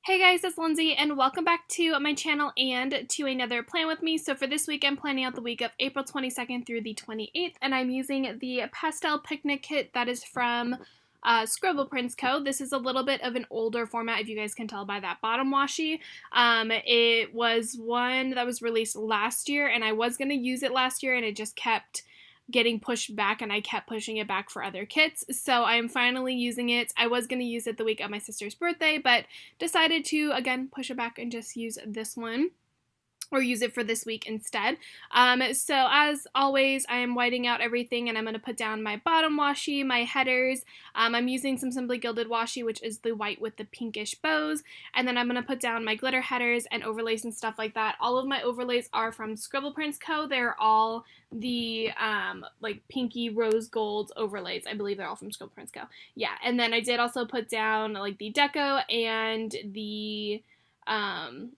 Hey guys, it's Lindsay and welcome back to my channel and to another plan with me. So for this week, I'm planning out the week of April 22nd through the 28th, and I'm using the Pastel picnic kit that is from Scribble Prints Co. This is a little bit of an older format, if you guys can tell by that bottom washi. It was one that was released last year, and I was going to use it last year, and it just kept getting pushed back, and I kept pushing it back for other kits. So I am finally using it. I was going to use it the week of my sister's birthday, but decided to again push it back and just use this one, or use it for this week instead. So as always, I am whiting out everything, and I'm going to put down my bottom washi, my headers. I'm using some Simply Gilded washi, which is the white with the pinkish bows, and then I'm going to put down my glitter headers and overlays and stuff like that. All of my overlays are from Scribble Prints Co. They're all the like pinky rose gold overlays. I believe they're all from Scribble Prints Co. Yeah, and then I did also put down like the deco and the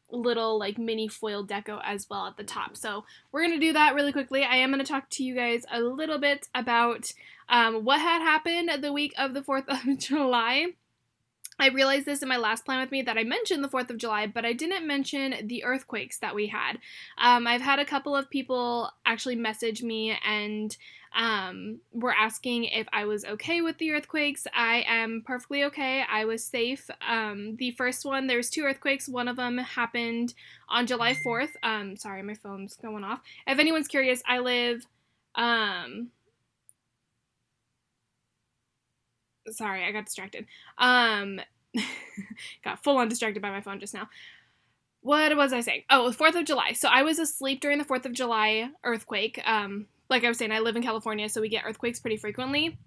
little like mini foil deco as well at the top. So we're gonna do that really quickly. I am gonna talk to you guys a little bit about what had happened the week of the 4th of July. I realized this in my last plan with me that I mentioned the 4th of July, but I didn't mention the earthquakes that we had. I've had a couple of people actually message me and were asking if I was okay with the earthquakes. I am perfectly okay. I was safe. The first one, there was 2 earthquakes. One of them happened on July 4th. Sorry, my phone's going off. If anyone's curious, I live... Sorry, I got distracted. Got full on distracted by my phone just now. What was I saying? Oh, 4th of July. So I was asleep during the 4th of July earthquake. Like I was saying, I live in California, so we get earthquakes pretty frequently.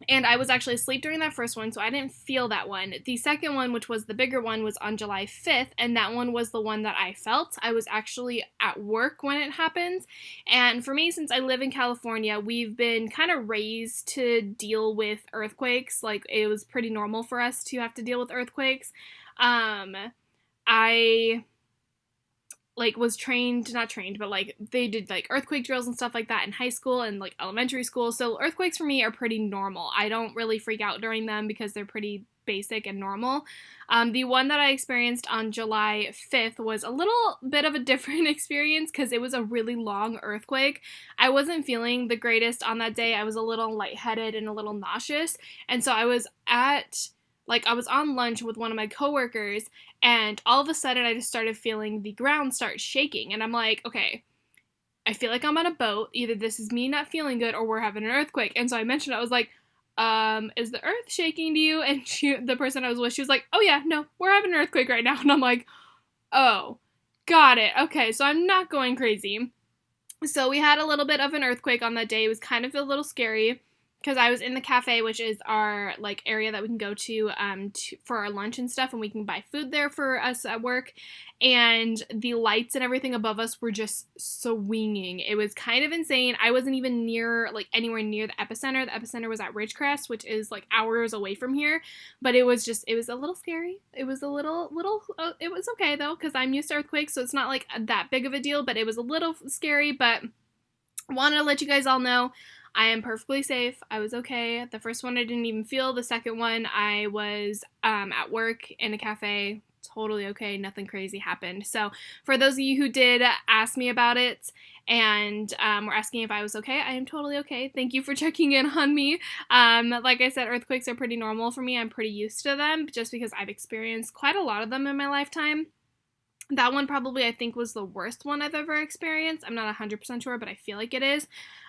And I was actually asleep during that first one, so I didn't feel that one. The second one, which was the bigger one, was on July 5th, and that one was the one that I felt. I was actually at work when it happened. And for me, since I live in California, we've been kind of raised to deal with earthquakes. Like, it was pretty normal for us to have to deal with earthquakes. I like was not trained, but like they did like earthquake drills and stuff like that in high school and like elementary school. So earthquakes for me are pretty normal. I don't really freak out during them because they're pretty basic and normal. The one that I experienced on July 5th was a little bit of a different experience because it was a really long earthquake. I wasn't feeling the greatest on that day. I was a little lightheaded and a little nauseous. And so I was on lunch with one of my coworkers, and all of a sudden I just started feeling the ground start shaking. And I'm like, okay, I feel like I'm on a boat. Either this is me not feeling good or we're having an earthquake. And so I mentioned, I was like, is the earth shaking to you? And the person I was with, she was like, oh yeah, no, we're having an earthquake right now. And I'm like, oh, got it. Okay, so I'm not going crazy. So we had a little bit of an earthquake on that day. It was kind of a little scary because I was in the cafe, which is our like area that we can go to for our lunch and stuff, and we can buy food there for us at work. And the lights and everything above us were just swinging. It was kind of insane. I wasn't even anywhere near the epicenter. The epicenter was at Ridgecrest, which is like hours away from here. But it was a little scary. It was a little. It was okay though, because I'm used to earthquakes, so it's not like that big of a deal. But it was a little scary. But wanted to let you guys all know I am perfectly safe. I was okay. The first one I didn't even feel. The second one I was at work in a cafe. Totally okay. Nothing crazy happened. So for those of you who did ask me about it and were asking if I was okay, I am totally okay. Thank you for checking in on me. Like I said, earthquakes are pretty normal for me. I'm pretty used to them just because I've experienced quite a lot of them in my lifetime. That one probably I think was the worst one I've ever experienced. I'm not 100% sure, but I feel like it is.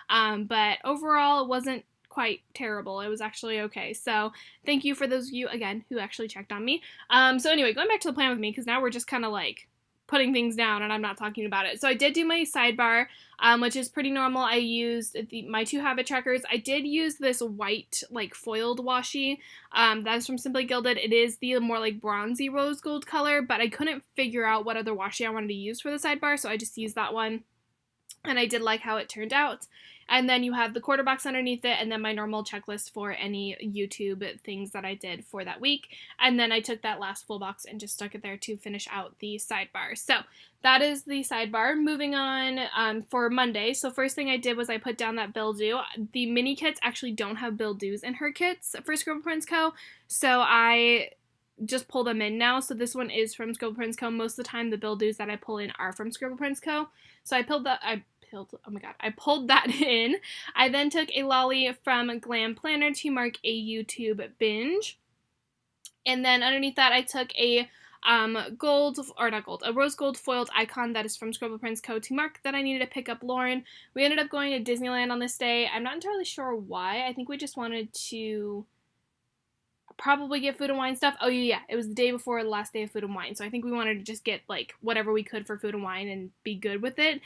But overall, it wasn't quite terrible. It was actually okay. So thank you for those of you, again, who actually checked on me. So anyway, going back to the plan with me, because now we're just kind of like putting things down and I'm not talking about it. So I did do my sidebar, which is pretty normal. I used my 2 habit trackers. I did use this white like foiled washi. That's from Simply Gilded. It is the more like bronzy rose gold color, but I couldn't figure out what other washi I wanted to use for the sidebar, so I just used that one. And I did like how it turned out. And then you have the quarter box underneath it, and then my normal checklist for any YouTube things that I did for that week. And then I took that last full box and just stuck it there to finish out the sidebar. So that is the sidebar. Moving on for Monday. So first thing I did was I put down that bill due. The mini kits actually don't have bill dues in her kits for Scribble Prints Co. So I just pull them in now. So this one is from Scribble Prints Co. Most of the time, the bill dues that I pull in are from Scribble Prints Co. So I pulled that in. I then took a lolly from Glam Planner to mark a YouTube binge. And then underneath that, I took a a rose gold foiled icon that is from Scribble Prints Co. to mark that I needed to pick up Lauren. We ended up going to Disneyland on this day. I'm not entirely sure why. I think we just wanted to probably get Food and Wine stuff. Oh yeah, it was the day before the last day of Food and Wine, so I think we wanted to just get like whatever we could for Food and Wine and be good with it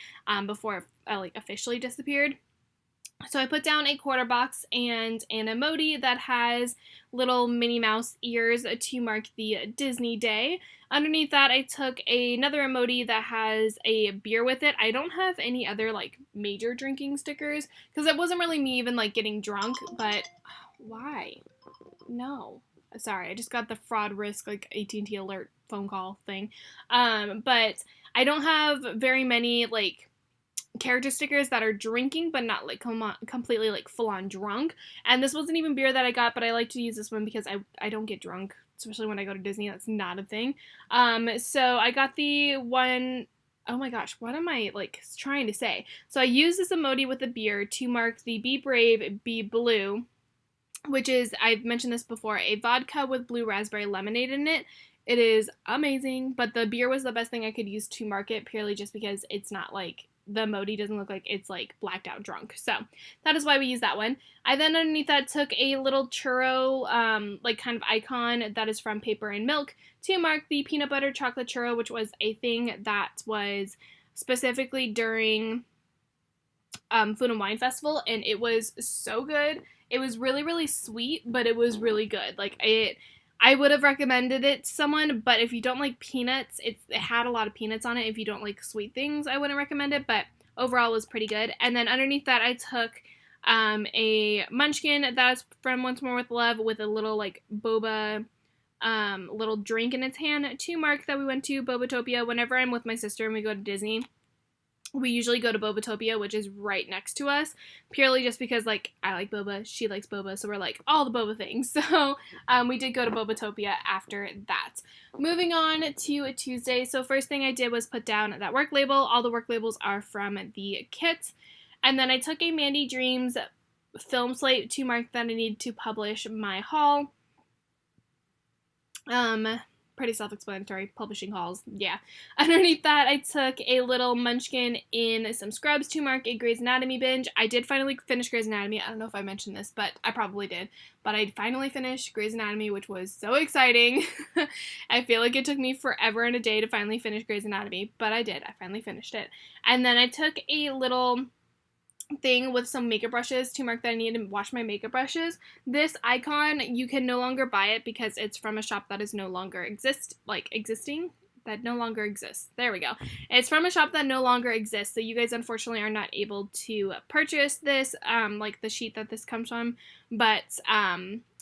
before it like officially disappeared. So I put down a quarter box and an emoji that has little Minnie Mouse ears to mark the Disney day. Underneath that, I took another emoji that has a beer with it. I don't have any other like major drinking stickers because it wasn't really me even like getting drunk, but why? No. Sorry, I just got the fraud risk like AT&T alert phone call thing. But I don't have very many like character stickers that are drinking but not like completely like full on drunk. And this wasn't even beer that I got, but I like to use this one because I don't get drunk, especially when I go to Disney. That's not a thing. So I got the one. Oh my gosh, what am I like trying to say? So I used this emoji with the beer to mark the Be Brave, Be Blue, which is, I've mentioned this before, a vodka with blue raspberry lemonade in it. It is amazing, but the beer was the best thing I could use to mark it purely just because it's not like, the emoji doesn't look like it's like blacked out drunk. So that is why we use that one. I then underneath that took a little churro like kind of icon that is from Paper and Milk to mark the peanut butter chocolate churro, which was a thing that was specifically during Food and Wine Festival, and it was so good. It was really, really sweet, but it was really good. Like, I would have recommended it to someone, but if you don't like peanuts, it had a lot of peanuts on it. If you don't like sweet things, I wouldn't recommend it, but overall it was pretty good. And then underneath that, I took a munchkin that's from Once More with Love with a little, like, boba little drink in its hand to mark that we went to Bobatopia. Whenever I'm with my sister and we go to Disney, we usually go to Bobatopia, which is right next to us, purely just because, like, I like boba, she likes boba, so we're like, all the boba things. So we did go to Bobatopia after that. Moving on to Tuesday. So first thing I did was put down that work label. All the work labels are from the kit. And then I took a Mandy Dreams film slate to mark that I need to publish my haul. Pretty self-explanatory, publishing hauls, yeah. Underneath that, I took a little munchkin in some scrubs to mark a Grey's Anatomy binge. I did finally finish Grey's Anatomy. I don't know if I mentioned this, but I probably did. But I finally finished Grey's Anatomy, which was so exciting. I feel like it took me forever and a day to finally finish Grey's Anatomy, but I did. I finally finished it. And then I took a little thing with some makeup brushes to mark that I need to wash my makeup brushes. This icon, you can no longer buy it because it's from a shop that is no longer that no longer exists. There we go. It's from a shop that no longer exists, so you guys unfortunately are not able to purchase this, like the sheet that this comes from, but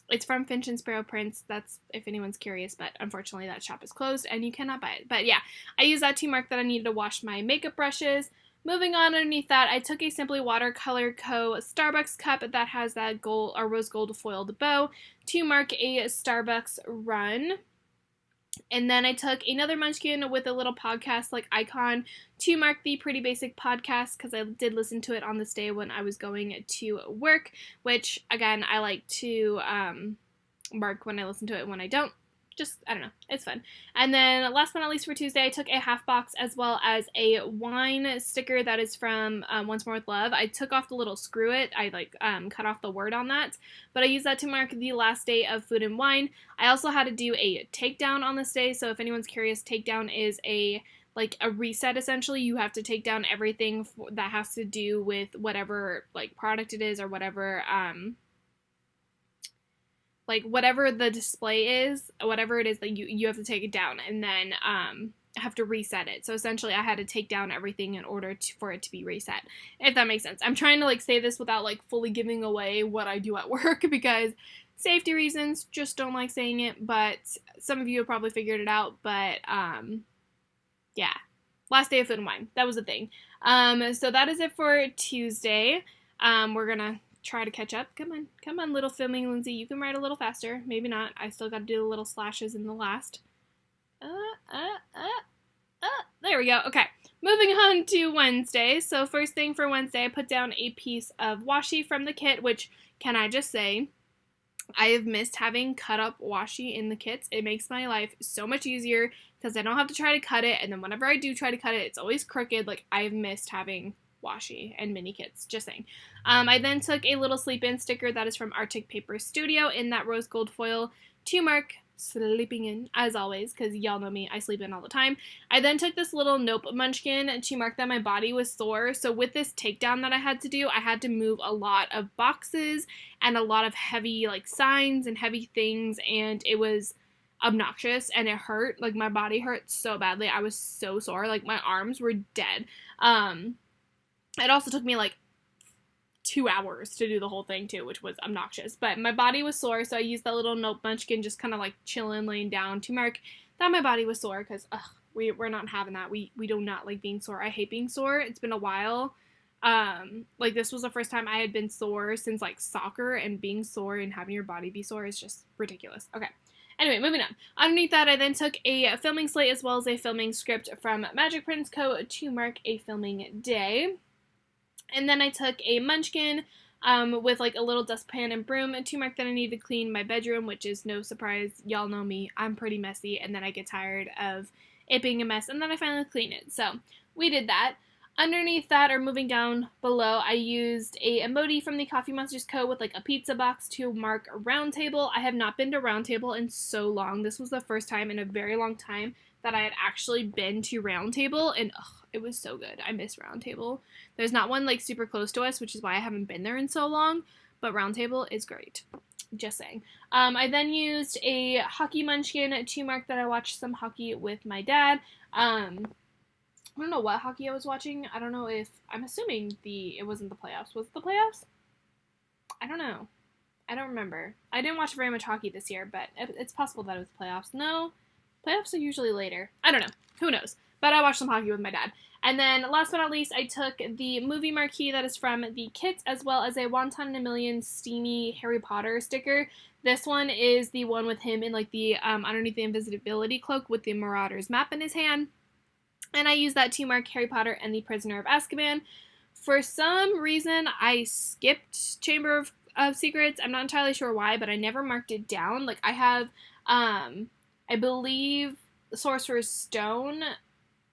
it's from Finch and Sparrow Prints. That's if anyone's curious, but unfortunately that shop is closed and you cannot buy it. But yeah, I use that to mark that I needed to wash my makeup brushes. Moving on underneath that, I took a Simply Watercolor Co. Starbucks cup that has that gold or rose gold foiled bow to mark a Starbucks run. And then I took another munchkin with a little podcast like icon to mark the Pretty Basic podcast because I did listen to it on this day when I was going to work, which again, I like to mark when I listen to it when I don't. Just, I don't know, it's fun. And then last but not least for Tuesday, I took a half box as well as a wine sticker that is from Once More with Love. I took off the little screw it. I cut off the word on that, but I used that to mark the last day of Food and Wine. I also had to do a takedown on this day, so if anyone's curious, takedown is a reset essentially. You have to take down everything that has to do with whatever like product it is or whatever whatever the display is, whatever it is that you have to take it down and then have to reset it. So essentially I had to take down everything in order for it to be reset, if that makes sense. I'm trying to say this without fully giving away what I do at work because safety reasons, just don't like saying it, but some of you have probably figured it out, but yeah. Last day of Food and Wine. That was the thing. So that is it for Tuesday. We're gonna try to catch up. Come on, little filming Lindsay. You can write a little faster. Maybe not. I still got to do the little slashes in the last. There we go. Okay. Moving on to Wednesday. So first thing for Wednesday, I put down a piece of washi from the kit, which, can I just say, I have missed having cut up washi in the kits. It makes my life so much easier because I don't have to try to cut it, and then whenever I do try to cut it, it's always crooked. Like, I've missed having washi and mini kits, just saying. I then took a little sleep in sticker that is from Arctic Paper Studio in that rose gold foil to mark sleeping in, as always, because y'all know me, I sleep in all the time. I then took this little nope munchkin to mark that my body was sore. So with this takedown that I had to do, I had to move a lot of boxes and a lot of heavy like signs and heavy things, and it was obnoxious and it hurt. Like, my body hurt so badly. I was so sore. Like, my arms were dead. It also took me like 2 hours to do the whole thing too, which was obnoxious, but my body was sore, so I used that little note munchkin, just kind of like chilling, laying down to mark that my body was sore, because we're not having that. We do not like being sore. I hate being sore. It's been a while. Like, this was the first time I had been sore since like soccer, and being sore and having your body be sore is just ridiculous. Okay. Anyway, moving on. Underneath that, I then took a filming slate as well as a filming script from Magic Prince Co. to mark a filming day. And then I took a munchkin with like a little dustpan and broom to mark that I need to clean my bedroom, which is no surprise. Y'all know me. I'm pretty messy, and then I get tired of it being a mess, and then I finally clean it. So we did that. Underneath that, or moving down below, I used a emoji from the Coffee Monsters Co. with like a pizza box to mark a round table. I have not been to round table in so long. This was the first time in a very long time that I had actually been to round table, and it was so good. I miss round table. There's not one like super close to us, which is why I haven't been there in so long, but round table is great. Just saying. I then used a hockey munchkin to mark that I watched some hockey with my dad. I don't know what hockey I was watching. I don't know if, I'm assuming it wasn't the playoffs. Was it the playoffs? I don't know. I don't remember. I didn't watch very much hockey this year, but it's possible that it was playoffs. No, playoffs are usually later. I don't know. Who knows? But I watched some hockey with my dad. And then, last but not least, I took the movie marquee that is from the kit, as well as a Wonton in a Million steamy Harry Potter sticker. This one is the one with him in like the underneath the invisibility cloak with the Marauder's map in his hand. And I used that to mark Harry Potter and the Prisoner of Azkaban. For some reason, I skipped Chamber of Secrets. I'm not entirely sure why, but I never marked it down. Like, I have, I believe, Sorcerer's Stone.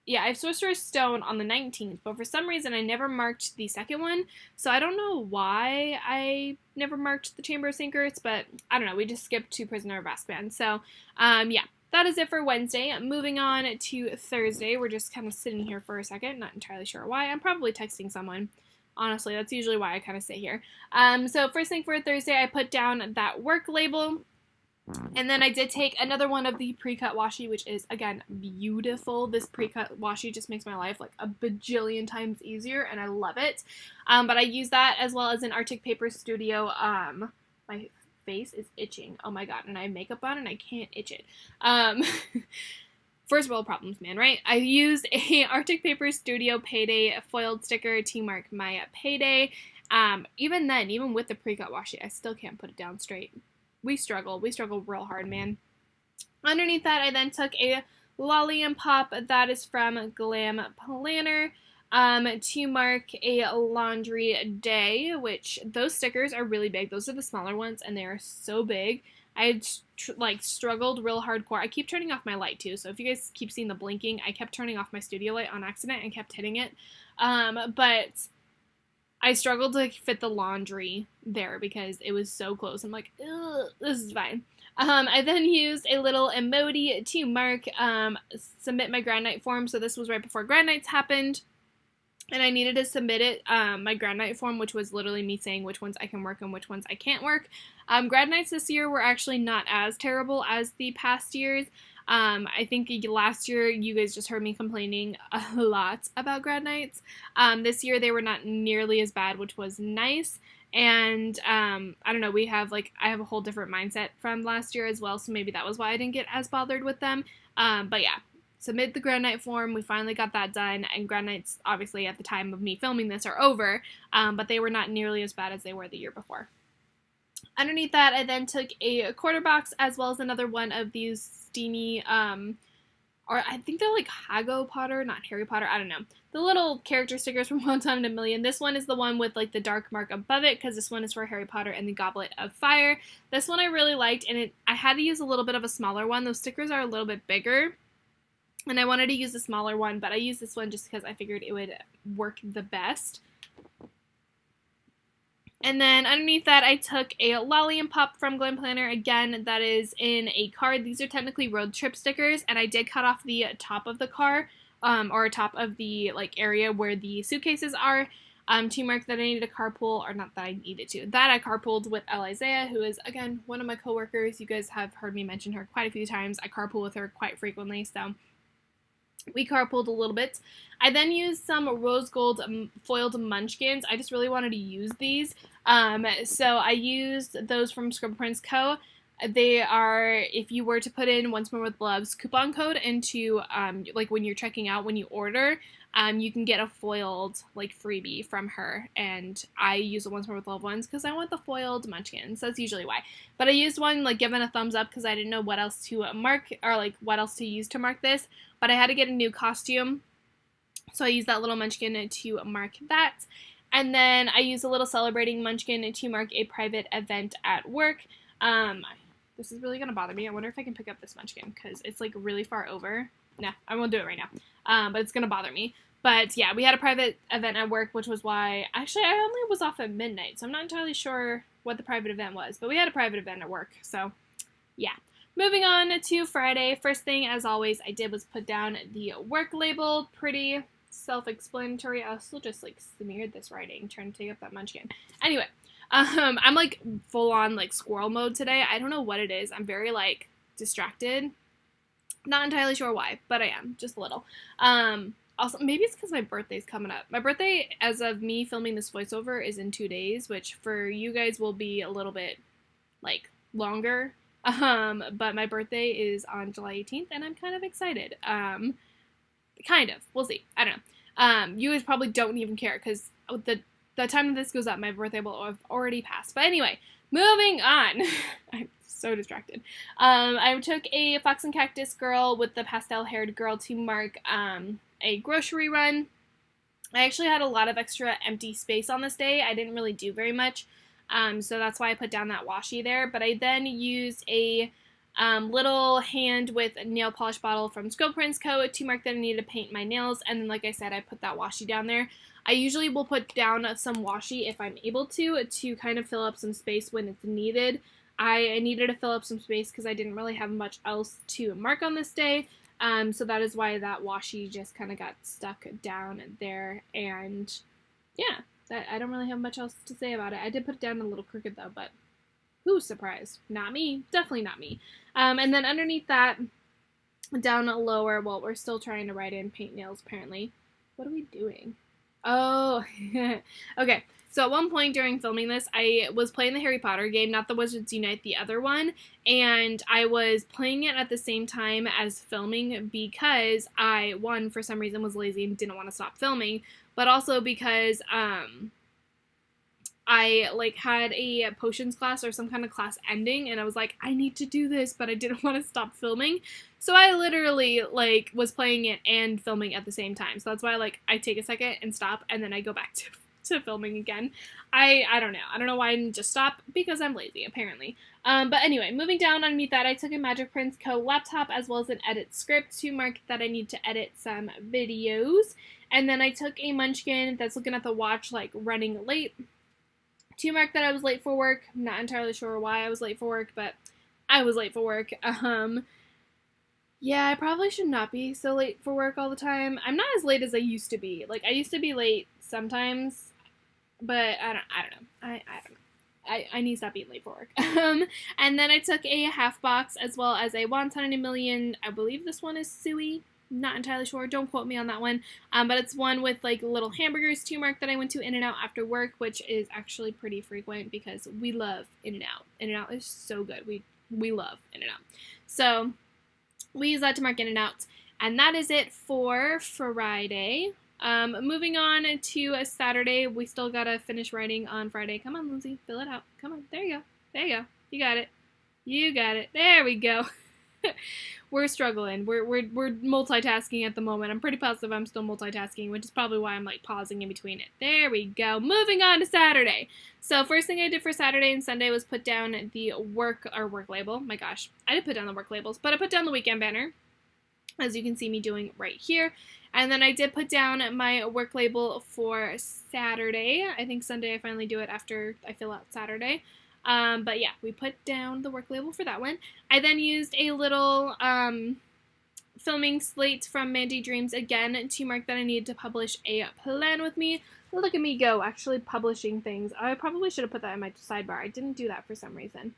Yeah, I have Sorcerer's Stone on the 19th, but for some reason I never marked the second one, so I don't know why I never marked the Chamber of Secrets, but I don't know, we just skipped to Prisoner of Azkaban. So, yeah, that is it for Wednesday. Moving on to Thursday, we're just kind of sitting here for a second, not entirely sure why. I'm probably texting someone. Honestly, that's usually why I kind of sit here. So first thing for Thursday, I put down that work label. And then I did take another one of the pre-cut washi, which is, again, beautiful. This pre-cut washi just makes my life like a bajillion times easier, and I love it. But I use that as well as an Arctic Paper Studio. My face is itching. Oh my god, and I have makeup on and I can't itch it. First world problems, man, right? I used a Arctic Paper Studio Payday foiled sticker to mark my payday. Even then, even with the pre-cut washi, I still can't put it down straight. We struggle real hard, man. Underneath that, I then took a Lolly and Pop that is from Glam Planner to mark a laundry day, which those stickers are really big. Those are the smaller ones, and they are so big. I had struggled real hardcore. I keep turning off my light too, so if you guys keep seeing the blinking, I kept turning off my studio light on accident and kept hitting it. But I struggled to fit the laundry there because it was so close. I'm like, ugh, this is fine. I then used a little emoji to mark submit my grad night form. So this was right before grad nights happened, and I needed to submit it, my grad night form, which was literally me saying which ones I can work and which ones I can't work. Grad nights this year were actually not as terrible as the past years. I think last year you guys just heard me complaining a lot about grad nights. This year they were not nearly as bad, which was nice. And I don't know, I have a whole different mindset from last year as well, so maybe that was why I didn't get as bothered with them. But yeah, submit the grad night form. We finally got that done, and grad nights, obviously, at the time of me filming this, are over, but they were not nearly as bad as they were the year before. Underneath that, I then took a quarter box as well as another one of these steamy, or I think they're like Hago Potter, not Harry Potter, I don't know. The little character stickers from One Time in a Million. This one is the one with like the dark mark above it, because this one is for Harry Potter and the Goblet of Fire. This one I really liked, and I had to use a little bit of a smaller one. Those stickers are a little bit bigger, and I wanted to use a smaller one, but I used this one just because I figured it would work the best. And then underneath that, I took a Lolly and Pop from Glam Planner. Again, that is in a card. These are technically road trip stickers, and I did cut off the top of the car, or top of the like area where the suitcases are, to mark that I needed a carpool, or not that I needed to, that I carpooled with Isaiah, who is, again, one of my coworkers. You guys have heard me mention her quite a few times. I carpool with her quite frequently, so we carpooled a little bit. I then used some rose gold foiled munchkins. I just really wanted to use these. So I used those from Scribble Co. They are, if you were to put in Once More with Love's coupon code into, like when you're checking out, when you order, you can get a foiled, like, freebie from her, and I use the Once More with Love ones because I want the foiled munchkins. That's usually why. But I used one, like, given a thumbs up because I didn't know what else to mark, or, like, what else to use to mark this, but I had to get a new costume, so I used that little munchkin to mark that. And then I used a little celebrating munchkin to mark a private event at work. This is really going to bother me. I wonder if I can pick up this munchkin because it's like really far over. Nah, I won't do it right now. But it's going to bother me. But yeah, we had a private event at work, which was why, actually I only was off at midnight, so I'm not entirely sure what the private event was. But we had a private event at work, so yeah. Moving on to Friday. First thing, as always, I did was put down the work label. Pretty self-explanatory. I also just like smeared this writing trying to take up that munchkin. Anyway, I'm like full on like squirrel mode today. I don't know what it is. I'm very like distracted. Not entirely sure why, but I am just a little. Also, maybe it's because my birthday's coming up. My birthday, as of me filming this voiceover, is in 2 days, which for you guys will be a little bit like longer. But my birthday is on July 18th, and I'm kind of excited. Kind of. We'll see. I don't know. You guys probably don't even care, because the time that this goes up, my birthday will have already passed. But anyway, moving on. I'm so distracted. I took a Fox and Cactus girl with the pastel-haired girl to mark a grocery run. I actually had a lot of extra empty space on this day. I didn't really do very much. So that's why I put down that washi there. But I then used a little hand with a nail polish bottle from Scribble Co. to mark that I needed to paint my nails. And then, like I said, I put that washi down there. I usually will put down some washi if I'm able to kind of fill up some space when it's needed. I needed to fill up some space because I didn't really have much else to mark on this day. So that is why that washi just kind of got stuck down there. And yeah. I don't really have much else to say about it. I did put it down a little crooked, though, but who's surprised? Not me. Definitely not me. And then underneath that, down lower, well, we're still trying to write in paint nails, apparently. What are we doing? Oh, okay. So at one point during filming this, I was playing the Harry Potter game, not the Wizards Unite, the other one, and I was playing it at the same time as filming because I, one, for some reason was lazy and didn't want to stop filming, but also because I like had a potions class or some kind of class ending, and I was like, I need to do this, but I didn't want to stop filming. So I literally like was playing it and filming at the same time. So that's why like I take a second and stop, and then I go back to filming again. I don't know. I don't know why I didn't just stop, because I'm lazy, apparently. But anyway, moving down underneath that, I took a Magic Prince Co. laptop as well as an edit script to mark that I need to edit some videos. And then I took a Munchkin that's looking at the watch like running late to mark that I was late for work. I'm not entirely sure why I was late for work, but I was late for work. Yeah, I probably should not be so late for work all the time. I'm not as late as I used to be. Like, I used to be late sometimes, but I don't know. I don't know. I need to stop being late for work. And then I took a half box as well as a One Time in a Million. I believe this one is Suey. Not entirely sure. Don't quote me on that one. But it's one with like little hamburgers to mark that I went to In-N-Out after work, which is actually pretty frequent because we love In-N-Out. In-N-Out is so good. We love In-N-Out. So we use that to mark In-N-Out. And that is it for Friday. Moving on to a Saturday, we still gotta finish writing on Friday. Come on, Lindsay, fill it out. Come on, there you go. There you go. You got it. You got it. There we go. We're struggling. We're multitasking at the moment. I'm pretty positive I'm still multitasking, which is probably why I'm like pausing in between it. There we go. Moving on to Saturday. So first thing I did for Saturday and Sunday was put down the work label. My gosh, I did put down the work labels, but I put down the weekend banner, as you can see me doing right here. And then I did put down my work label for Saturday. I think Sunday I finally do it after I fill out Saturday. But yeah, we put down the work label for that one. I then used a little filming slate from Mandy Dreams again to mark that I needed to publish a plan with me. Look at me go, actually publishing things. I probably should have put that in my sidebar. I didn't do that for some reason.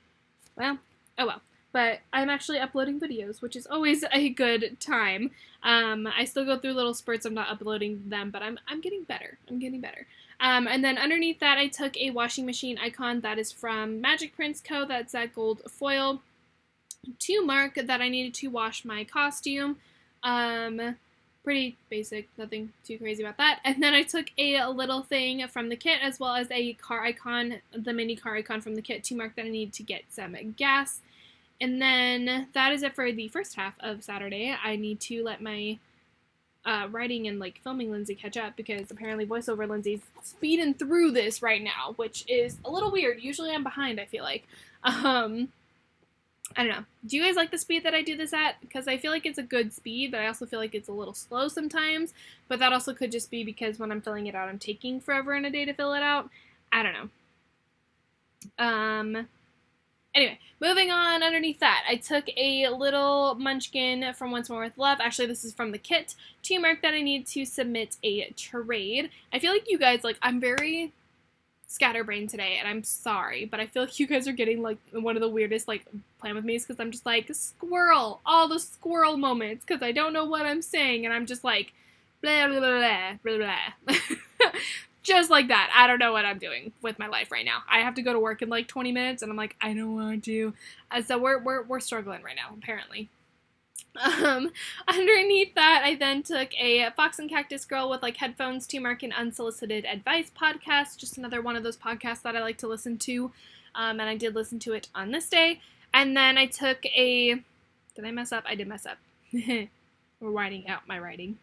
Well, oh well. But I'm actually uploading videos, which is always a good time. I still go through little spurts of not uploading them, but I'm getting better. I'm getting better. And then underneath that, I took a washing machine icon that is from Magic Prints Co. That's that gold foil to mark that I needed to wash my costume. Pretty basic, nothing too crazy about that. And then I took a little thing from the kit as well as a car icon, the mini car icon from the kit to mark that I need to get some gas. And then that is it for the first half of Saturday. I need to let my writing and like filming Lindsay catch up because apparently voiceover Lindsay's speeding through this right now, which is a little weird. Usually I'm behind, I feel like. I don't know. Do you guys like the speed that I do this at? Because I feel like it's a good speed, but I also feel like it's a little slow sometimes. But that also could just be because when I'm filling it out, I'm taking forever and a day to fill it out. I don't know. Anyway, moving on underneath that, I took a little munchkin from Once More With Love. Actually, this is from the kit to mark that I need to submit a trade. I feel like you guys, like, I'm very scatterbrained today, and I'm sorry, but I feel like you guys are getting, like, one of the weirdest, like, plan with me's because I'm just like, squirrel, all the squirrel moments, because I don't know what I'm saying, and I'm just like, blah, blah, blah, blah, blah. Just like that. I don't know what I'm doing with my life right now. I have to go to work in like 20 minutes, and I'm like, I don't want to. So we're struggling right now, apparently. Underneath that, I then took a Fox and Cactus Girl with like headphones to mark an unsolicited advice podcast. Just another one of those podcasts that I like to listen to. And I did listen to it on this day. And then I took a... Did I mess up? I did mess up. We're writing out my writing.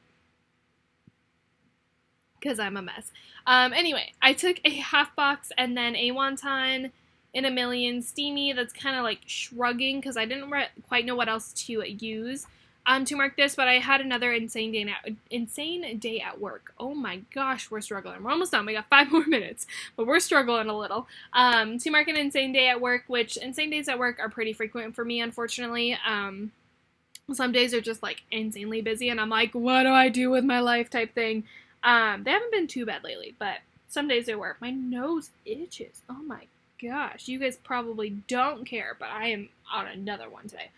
Because I'm a mess. Anyway, I took a half box and then a wonton in a million steamy that's kind of like shrugging because I didn't quite know what else to use to mark this, but I had another insane day at work. Oh my gosh, we're struggling. We're almost done. We got 5 more minutes, but we're struggling a little. To mark an insane day at work, which insane days at work are pretty frequent for me, unfortunately. Some days are just like insanely busy, and I'm like, what do I do with my life type thing. They haven't been too bad lately, but some days they were. My nose itches. Oh my gosh. You guys probably don't care, but I am on another one today.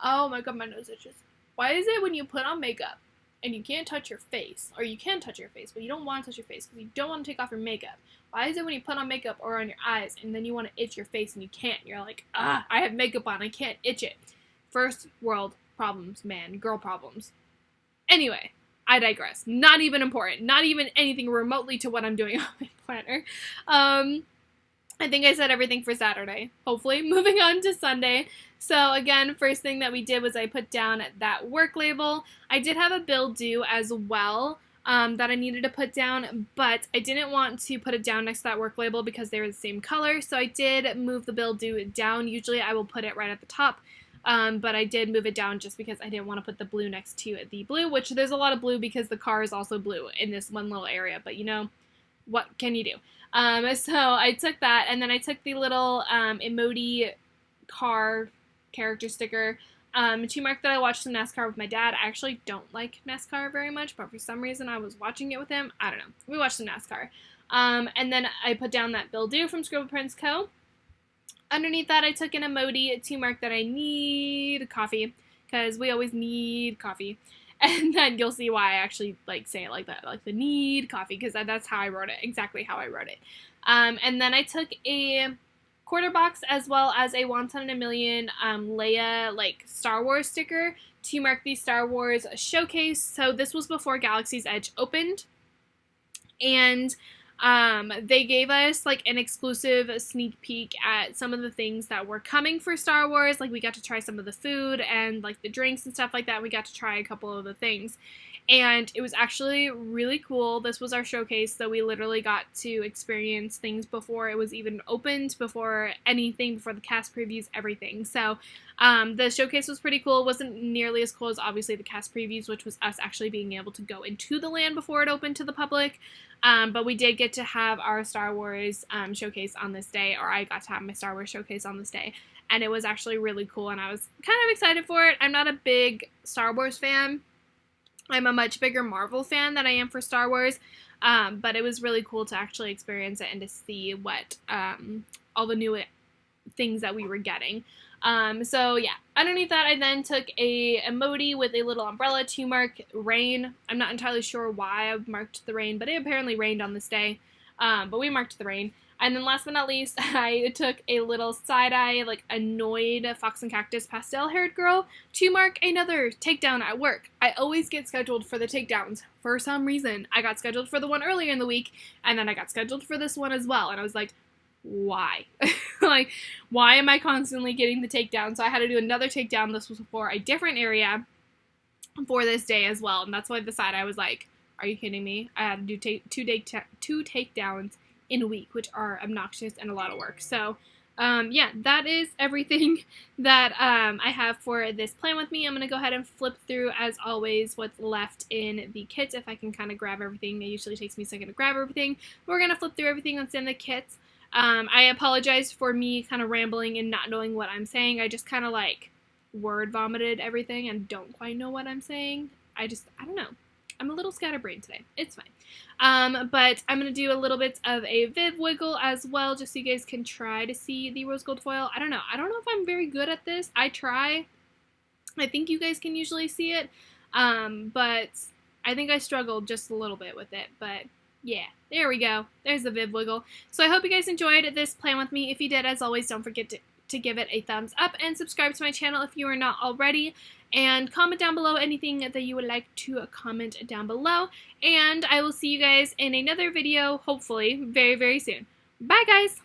Oh my god, my nose itches. Why is it when you put on makeup and you can't touch your face, or you can touch your face, but you don't want to touch your face because you don't want to take off your makeup? Why is it when you put on makeup or on your eyes and then you want to itch your face and you can't? You're like, I have makeup on, I can't itch it. First world problems, man. Girl problems. Anyway. I digress. Not even important. Not even anything remotely to what I'm doing on my planner. I think I said everything for Saturday, hopefully. Moving on to Sunday. So again, first thing that we did was I put down that work label. I did have a bill due as well that I needed to put down, but I didn't want to put it down next to that work label because they were the same color. So I did move the bill due down. Usually I will put it right at the top. But I did move it down just because I didn't want to put the blue next to the blue, which there's a lot of blue because the car is also blue in this one little area, but you know, what can you do? So I took that, and then I took the little emoji car character sticker to mark that I watched some NASCAR with my dad. I actually don't like NASCAR very much, but for some reason I was watching it with him. I don't know. We watched some NASCAR. And then I put down that bill due from Scribble Prints Co. Underneath that, I took an emoji to mark that I need coffee, because we always need coffee. And then you'll see why I actually like say it like that, like the need coffee, because that's how I wrote it, exactly how I wrote it. And then I took a quarter box, as well as a Once in a Million Leia like Star Wars sticker to mark the Star Wars showcase. So this was before Galaxy's Edge opened, and they gave us like an exclusive sneak peek at some of the things that were coming for Star Wars. Like we got to try some of the food and like the drinks and stuff like that. We got to try a couple of the things, and it was actually really cool. This was our showcase, so we literally got to experience things before it was even opened, before anything, before the cast previews, everything. So the showcase was pretty cool. It wasn't nearly as cool as obviously the cast previews, which was us actually being able to go into the land before it opened to the public. But we did get to have our Star Wars showcase on this day, or I got to have my Star Wars showcase on this day, and it was actually really cool, and I was kind of excited for it. I'm not a big Star Wars fan. I'm a much bigger Marvel fan than I am for Star Wars, but it was really cool to actually experience it and to see what all the new things that we were getting. So yeah, underneath that I then took a emoji with a little umbrella to mark rain. I'm not entirely sure why I marked the rain, but it apparently rained on this day, but we marked the rain. And then last but not least, I took a little side-eye, like, annoyed Fox and Cactus pastel-haired girl to mark another takedown at work. I always get scheduled for the takedowns for some reason. I got scheduled for the one earlier in the week, and then I got scheduled for this one as well. And I was like, why? Like, why am I constantly getting the takedown? So I had to do another takedown. This was for a different area for this day as well. And that's why the side-eye was like, are you kidding me? I had to do two takedowns in a week, which are obnoxious and a lot of work. So yeah, that is everything that I have for this plan with me. I'm going to go ahead and flip through, as always, what's left in the kits, if I can kind of grab everything. It usually takes me a second to grab everything. We're going to flip through everything that's in the kits. I apologize for me kind of rambling and not knowing what I'm saying. I just kind of like word vomited everything and don't quite know what I'm saying. I don't know. I'm a little scatterbrained today. It's fine. But I'm going to do a little bit of a Viv wiggle as well, just so you guys can try to see the rose gold foil. I don't know. I don't know if I'm very good at this. I try. I think you guys can usually see it. But I think I struggled just a little bit with it. But yeah, there we go. There's the Viv wiggle. So I hope you guys enjoyed this plan with me. If you did, as always, don't forget to give it a thumbs up and subscribe to my channel if you are not already. And comment down below anything that you would like to comment down below. And I will see you guys in another video, hopefully, very, very soon. Bye, guys!